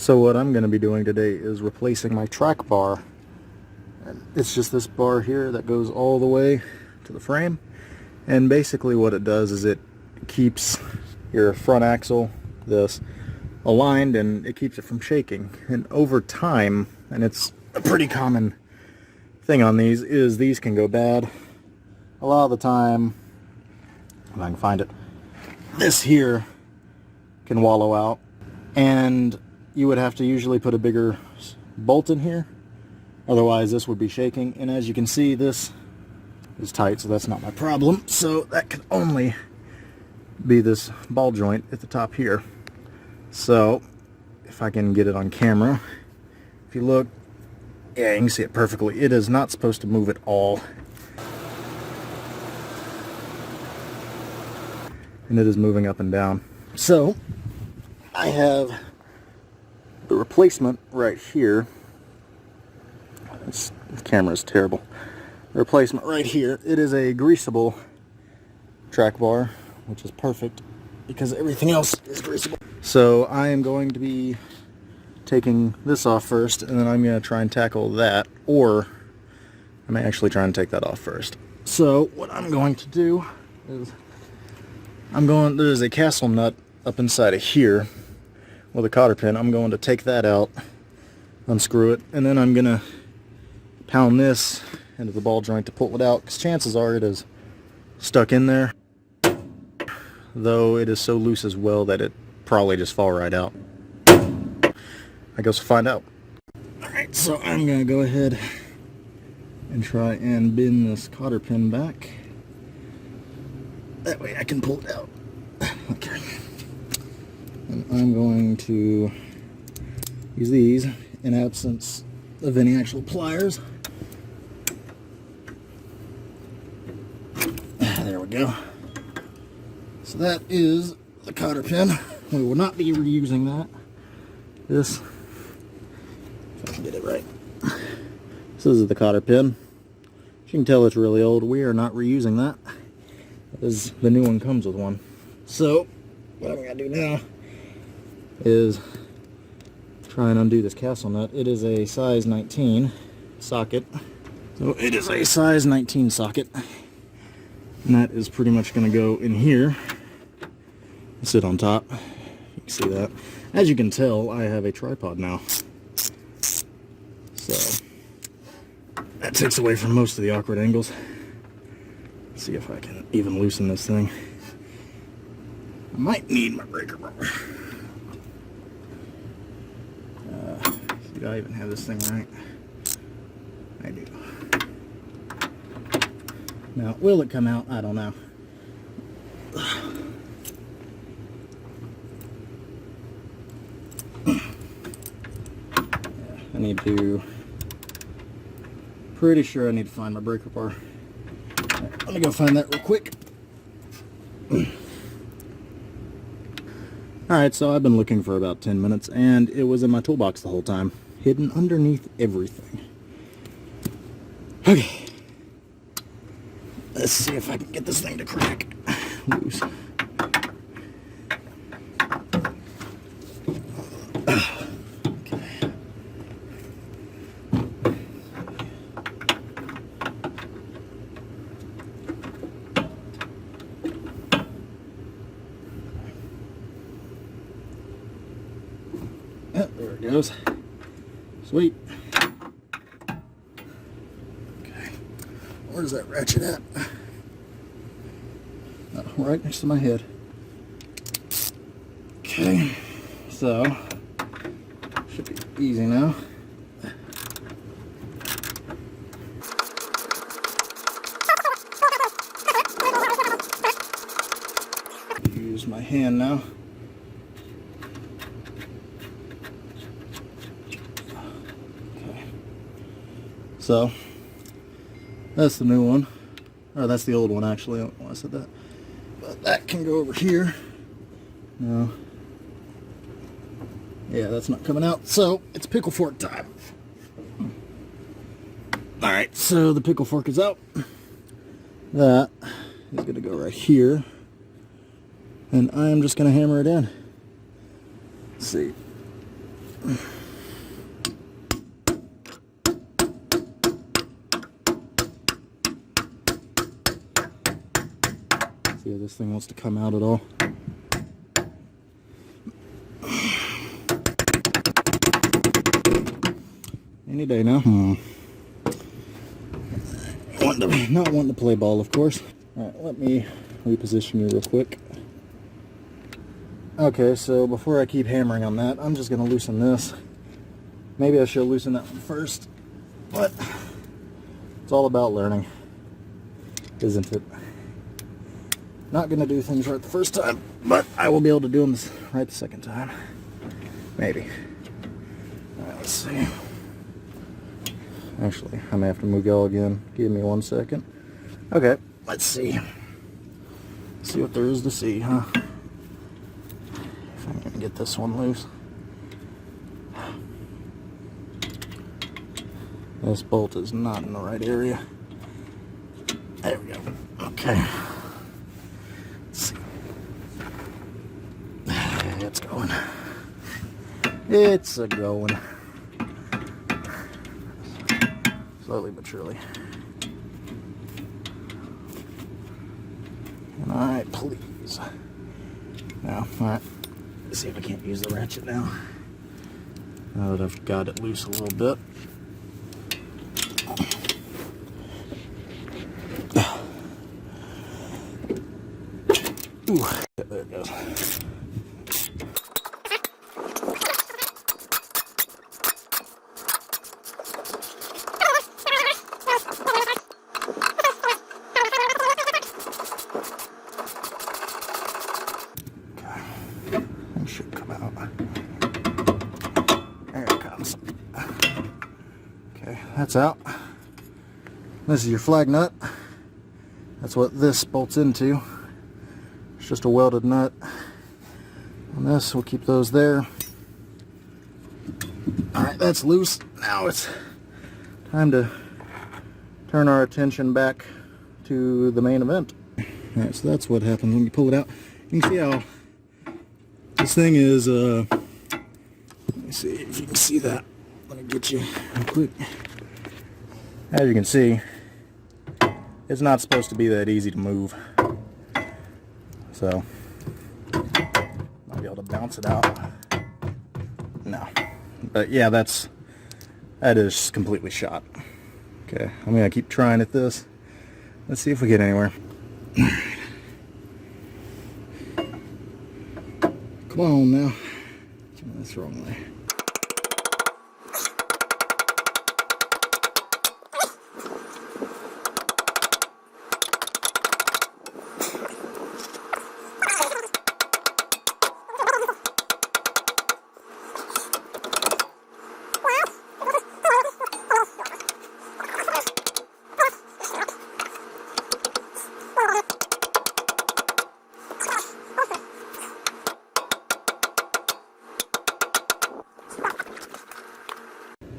So what I'm going to be doing today is replacing my track bar. It's just this bar here that goes all the way to the frame, and basically what it does is it keeps your front axle, this, aligned, and it keeps it from shaking. And over time, and it's a pretty common thing on these, is these can go bad. A lot of the time, if I can find it, this here can wallow out, and you would have to usually put a bigger bolt in here, otherwise this would be shaking. And as you can see, this is tight, so that's not my problem. So that can only be this ball joint at the top here. So if I can get it on camera, if you look, yeah, you can see it perfectly. It is not supposed to move at all, and it is moving up and down. So I have the replacement right here. This camera is terrible. The replacement right here. It is a greasable track bar, which is perfect because everything else is greasable. So I am going to be taking this off first, and then I'm going to try and tackle that, or I may actually try and take that off first. So what I'm going to do is there's a castle nut up inside of here with a cotter pin. I'm going to take that out, unscrew it, and then I'm going to pound this into the ball joint to pull it out, because chances are it is stuck in there, though it is so loose as well that it probably just fall right out. I guess we'll find out. Alright, so I'm going to go ahead and try and bend this cotter pin back. That way I can pull it out. Okay. And I'm going to use these in absence of any actual pliers. There we go. So that is the cotter pin. We will not be reusing that. This, if I can get it right. This is the cotter pin. As you can tell, it's really old. We are not reusing that, as the new one comes with one. So what I'm going to do now is try and undo this castle nut. It is a size 19 socket. So it is a size 19 socket. And that is pretty much going to go in here and sit on top. You can see that. As you can tell, I have a tripod now. So that takes away from most of the awkward angles. Let's see if I can even loosen this thing. I might need my breaker bar. Do I even have this thing right? I do. Now, will it come out? I don't know. I need to... Pretty sure I need to find my breaker bar. Right, let me go find that real quick. Alright, so I've been looking for about 10 minutes, and it was in my toolbox the whole time, hidden underneath everything. Okay. Let's see if I can get this thing to crack loose. There it goes. Sweet. Okay. Where's that ratchet at? Oh, right next to my head. Okay. So, should be easy now. Use my hand now. So, that's the new one. Or that's the old one, actually. I don't know why I said that. But that can go over here. No. Yeah, that's not coming out. So, it's pickle fork time. Alright, so the pickle fork is out. That is going to go right here. And I'm just going to hammer it in. Let's see. See if this thing wants to come out at all. Any day now. Not wanting to play ball, of course. Alright, let me reposition you real quick. Okay, so before I keep hammering on that, I'm just going to loosen this. Maybe I should loosen that one first, but it's all about learning, isn't it? Not going to do things right the first time, but I will be able to do them right the second time. Maybe. Alright, let's see. Actually, I may have to move y'all again. Give me 1 second. Okay, let's see. Let's see what there is to see, huh? If I'm going to get this one loose. This bolt is not in the right area. There we go. Okay. Let's see. It's going. It's a-going. Slowly but surely. Alright, please. Now, alright. Let's see if I can't use the ratchet now. Now that I've got it loose a little bit. Ooh, there it goes. Should come out. There it comes. Okay, that's out. This is your flag nut. That's what this bolts into. It's just a welded nut. On this, we'll keep those there. Alright, that's loose. Now it's time to turn our attention back to the main event. Alright, so that's what happens when you pull it out. You can see how this thing is, let me see if you can see that. Let me get you real quick. As you can see, it's not supposed to be that easy to move. So, might be able to bounce it out. No. But yeah, that is completely shot. Okay, I'm going to keep trying at this. Let's see if we get anywhere. Come on now. That's the wrong way.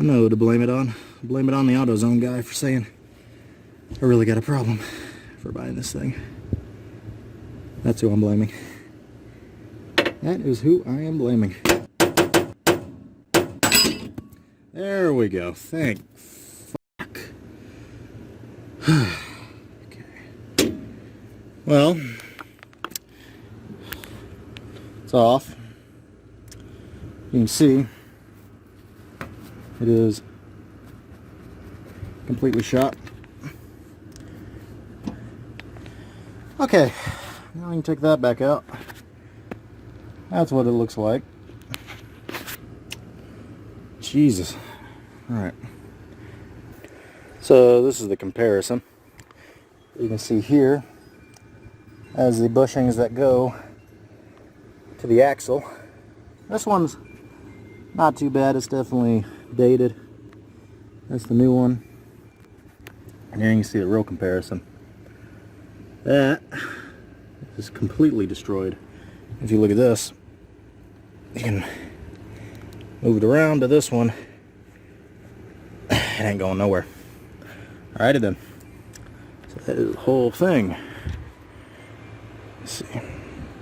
I know who to blame it on. Blame it on the AutoZone guy for saying I really got a problem for buying this thing. That's who I'm blaming. That is who I am blaming. There we go. Thank fuck. Okay. Well, it's off. You can see it is completely shot. Okay, now we can take that back out. That's what it looks like. Jesus. Alright. So this is the comparison. You can see here as the bushings that go to the axle. This one's not too bad. It's definitely dated. That's the new one. And here you can see the real comparison. That is completely destroyed. If you look at this, you can move it around to this one. It ain't going nowhere. Alrighty then. So that is the whole thing. Let's see.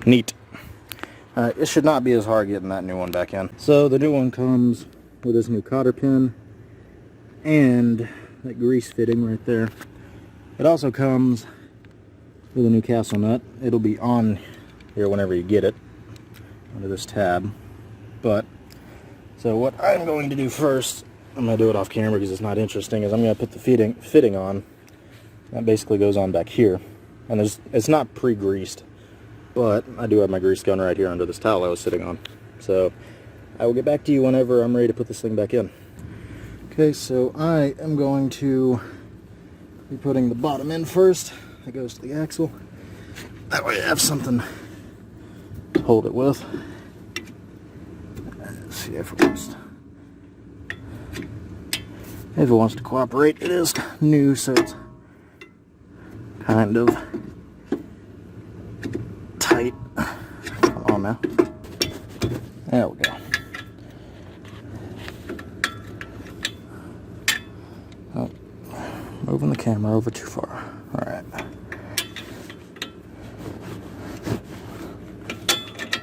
Neat. It should not be as hard getting that new one back in. So the new one comes with this new cotter pin and that grease fitting right there. It also comes with a new castle nut. It'll be on here whenever you get it, under this tab. But, so what I'm going to do first, I'm going to do it off camera because it's not interesting, is I'm going to put the fitting on. That basically goes on back here. And it's not pre-greased, but I do have my grease gun right here under this towel I was sitting on. So I will get back to you whenever I'm ready to put this thing back in. Okay, so I am going to be putting the bottom in first. It goes to the axle. That way I have something to hold it with. Let's see if it wants to cooperate. It is new, so it's kind of tight. Come on now. There we go. Oh, moving the camera over too far. Alright.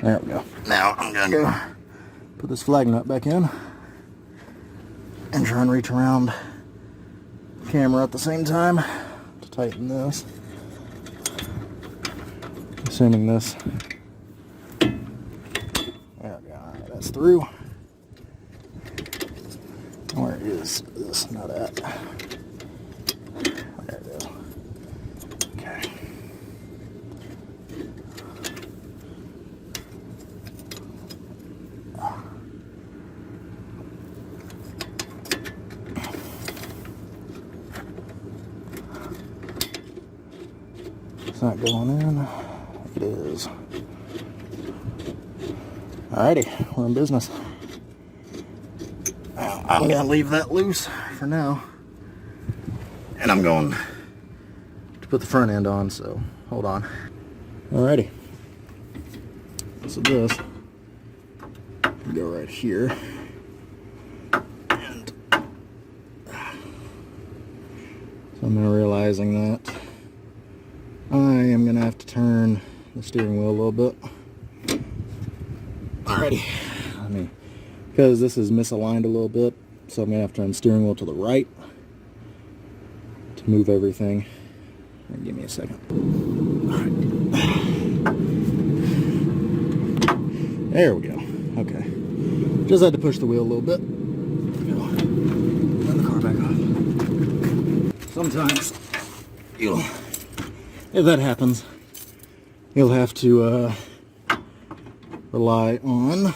There we go. Now I'm going to go put this flag nut back in and try and reach around the camera at the same time to tighten this. Assuming this. There we go. Alright, that's through. Where is this nut at? There it is. Okay. It's not going in. It is. Alrighty, we're in business. Now, I'm going to leave that loose for now. And I'm going to put the front end on, so hold on. Alrighty. So this can go right here. And so I'm now realizing that I am going to have to turn the steering wheel a little bit. Alrighty. Because this is misaligned a little bit, so I'm going to have to turn the steering wheel to the right to move everything. Give me a second. Alright. There we go. Okay. Just had to push the wheel a little bit. Turn the car back off. Sometimes, if that happens, you'll have to rely on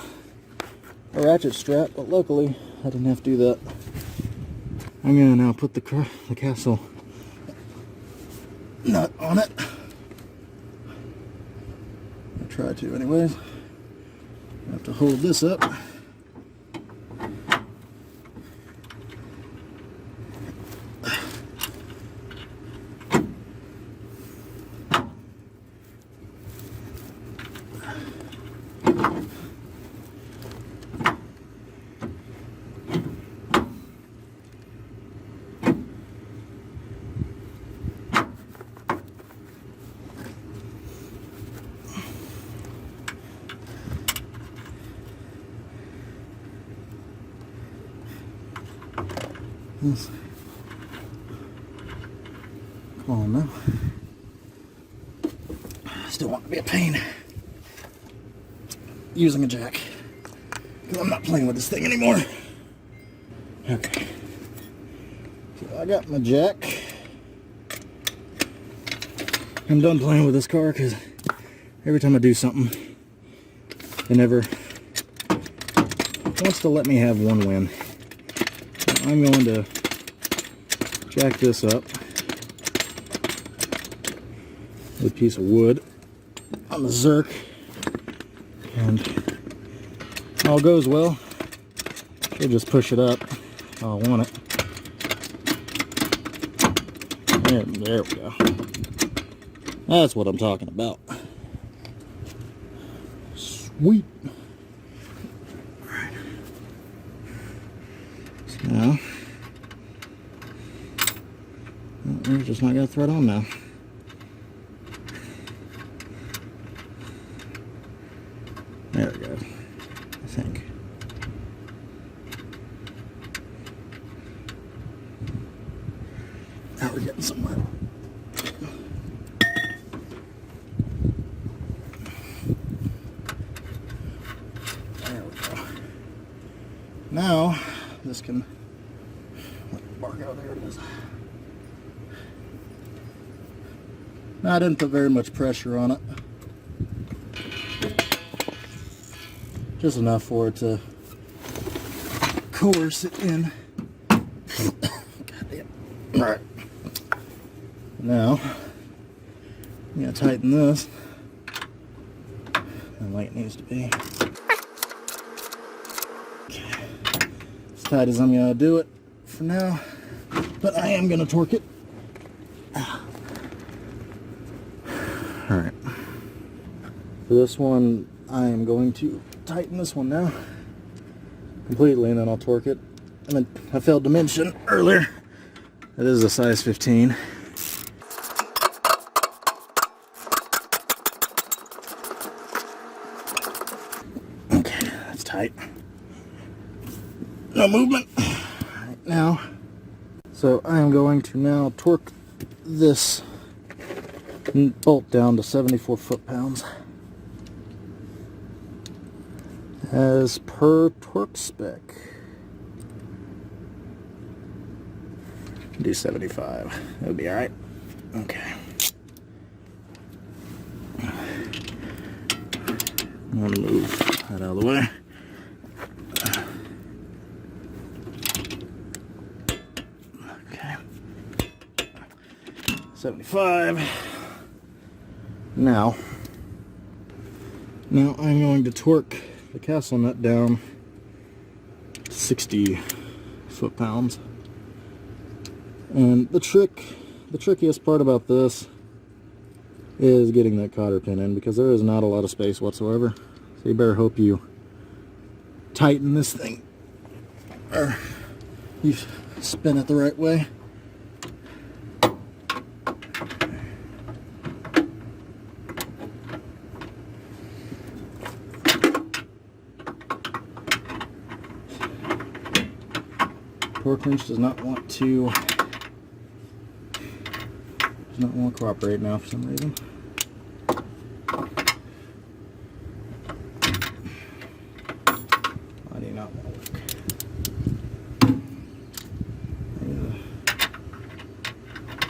a ratchet strap, but luckily I didn't have to do that. I'm going to now put the castle nut on it. I'll try to anyways. I have to hold this up. Yes. Come on now. Still want to be a pain using a jack because I'm not playing with this thing anymore. Okay. So I got my jack. I'm done playing with this car because every time I do something, it never wants to let me have one win. I'm going to jack this up with a piece of wood on the Zerk, and all goes well, we'll just push it up how I want it. There we go. That's what I'm talking about. Sweet. Alright. So now, we're just not got a thread on now. water getting somewhere. There we go. Now, this can let the bar go. There it is. Now, I didn't put very much pressure on it. Just enough for it to coerce it in. Goddamn. Alright. Now, I'm going to tighten this. The way it needs to be. Okay. As tight as I'm going to do it for now. But I am going to torque it. Alright. For this one, I am going to tighten this one now completely, and then I'll torque it. And then I failed to mention earlier, it is a size 15. Okay, that's tight. No movement. Right now, so I am going to now torque this bolt down to 74 foot-pounds. As per torque spec. Do 75. That'll be alright. Okay. I'm gonna move that out of the way. Okay. 75. Now I'm going to torque the castle nut down to 60 foot-pounds. And the trickiest part about this is getting that cotter pin in, because there is not a lot of space whatsoever. So you better hope you tighten this thing, or you spin it the right way. Torque wrench does not want to cooperate now for some reason. Why do you not want to work?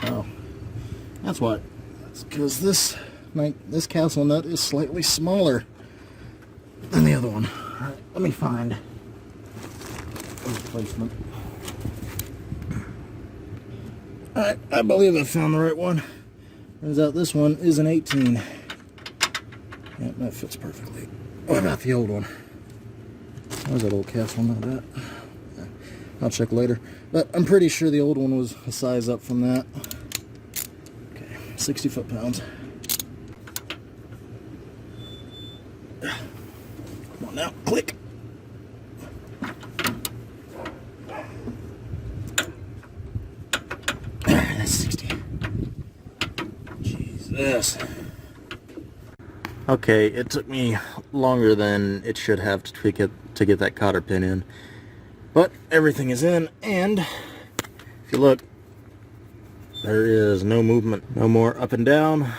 Oh, that's why. That's because this castle nut is slightly smaller than the other one. All right, let me find a replacement. Alright, I believe I found the right one. Turns out this one is an 18. Yep, that fits perfectly. What about the old one? Where's that old castle nut at? I'll check later. But I'm pretty sure the old one was a size up from that. Okay, 60 foot-pounds. Come on now, click. Yes. Okay, it took me longer than it should have to tweak it to get that cotter pin in, but everything is in, and if you look, there is no movement, no more up and down,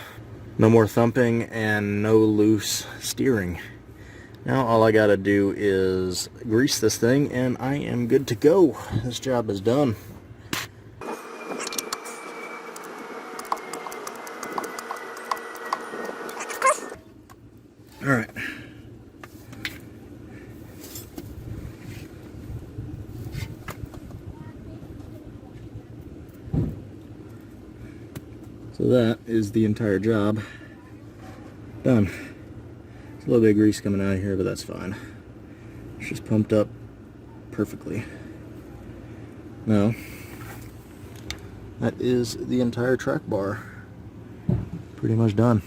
no more thumping, and no loose steering. Now all I gotta do is grease this thing, and I am good to go. This job is done. Alright. So that is the entire job done. There's a little bit of grease coming out of here, but that's fine. It's just pumped up perfectly. Now, that is the entire track bar. Pretty much done.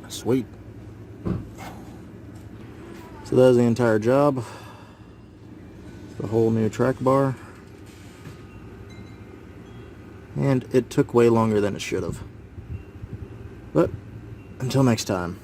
Sweet. So that is the entire job. The whole new track bar. And it took way longer than it should have. But until next time.